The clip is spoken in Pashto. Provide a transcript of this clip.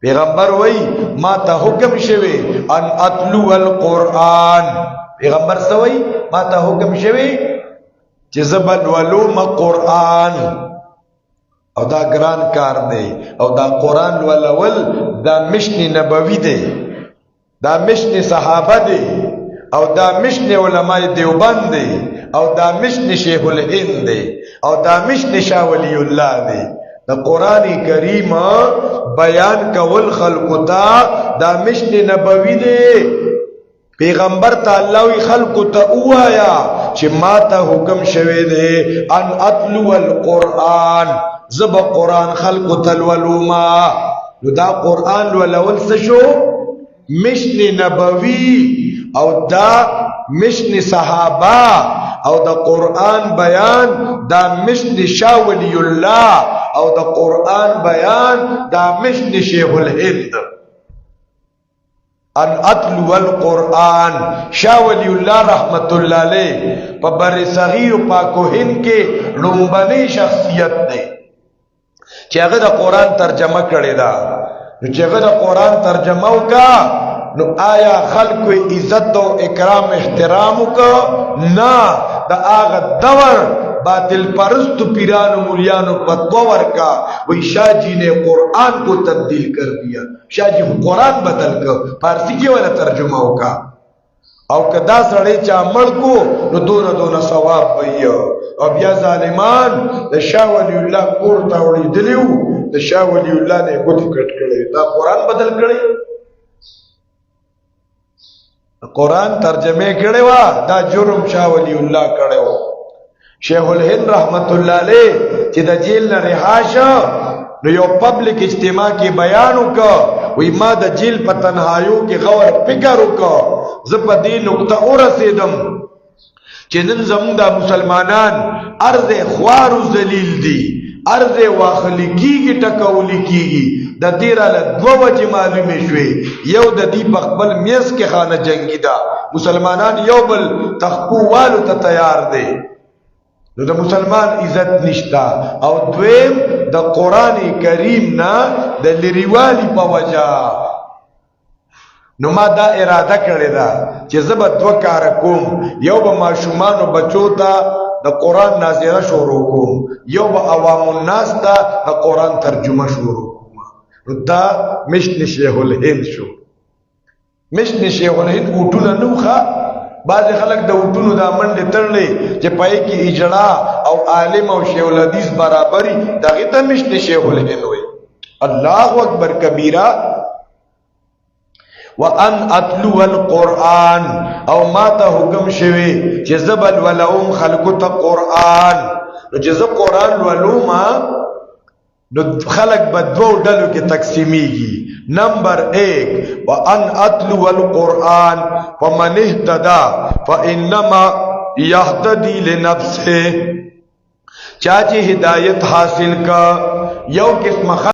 پیغمبر وای ما ته حکم شوی ان اتلو القرآن. پیغمبر سوی ما ته حکم شوی چې زبل ولوم قرآن، او دا ګران کار دی، او دا قرآن ولول دا مشن نبوی دی، دا مشن صحابه دی، او دا مشن علماء دیوبند دی، او دا مشن شیخ الهند دی، او دا مشن شاه ولی الله دی. دا قرآن کریم بیان کول خلقو تا دا مشن نبوی دی. پیغمبر تا اللہ وی خلقو تا اوایا چی ما تا حکم شوی دے ان اتلو القرآن، زب قرآن خلقو تلولوما. نو دا قرآن لولول سشو مشن نبوی، او دا مشن صحابہ، او دا قرآن بیان دا مشن شاہ ولی اللہ، او دا قرآن بیان دا مشن شیخ الہند. ان اتلو القرآن شاہ ولی اللہ رحمت اللہ علیہ پا بر صغیر پاکو ہند کے لنبنی شخصیت دے چی اگر دا قرآن ترجمہ کردے دا. نو چی اگر دا قرآن ترجمہ کا نو آیا خلق عزت و اکرام احترامو کا نا، دا آغا دور باطل پرست پیران و مولیانو پتوور کا وہی شاہ جی نے قرآن کو تبدیل کر دیا. شاہ جی قرآن بدل کر فارسی کی والا ترجمہ ہوگا، او کدا سڑے چا مڑ کو نو دون ثواب بھئیو. او بیا ظالمان دا شاہ ولی اللہ کور تاوڑی دلیو، دا شاہ ولی اللہ نے گتی کٹ کرے، دا قرآن بدل کرے، قرآن ترجمے کرے وا، دا جرم شاہ ولی اللہ کرے ہو. شیخ الہند رحمت اللہ علیہ چی دا جیل نا رہاشا نو یو پبلک اجتماع کی بیانو کا وی ما دا جیل پا تنہایو کی غور فکرو کا زپا دی نکتا اور رسیدم چی نن زمون دا مسلمانان ارض خوار و ذلیل دی، ارض واخلی کی گی ٹکولی کی گی. دا دیرہ لدو وجہ معلومی شوی، یو دا دی بقبل میز کے خانہ جنگی دا، مسلمانان یو بل تخپو والو تا تیار دے. نو دا مسلمان عزت نشتا، او دویم دا قرآن کریم نا دا لریوالی پا وجہ. نو ما دا ارادہ کرده دا چه زبا دو کارکوم، یو با معشومان و بچو تا دا قرآن نازیره شروع کوم، یو با عوام الناس تا دا قرآن ترجمه شروع کوم. نو دا مشن شیخ الهند شو. مشن شیخ الهند اوٹونا نوخا، بعض خلق دا اوٹونو دا منڈ ترلے چه پائی کی اجڑا او عالم او شیخ الحدیث برابری دا غیتا مشن شیخ الہند ہوئی. اللہ اکبر کبیرہ. وَأَنْ أَتْلُوَ الْقُرْآنِ او ما تا حکم شوی چه زبل ولوم خلقو تا قرآن. نو چه زب قرآن ولوما نو خلق بدو ڈلو کے تقسیمی گی. نمبر 1 وَأَنْ أَتْلُوَ الْقُرْآنِ فَمَنِ اهْتَدَى فَإِنَّمَا يَهْتَدِي لِنَفْسِهِ. چاچے ہدایت حاصل کا یو قسم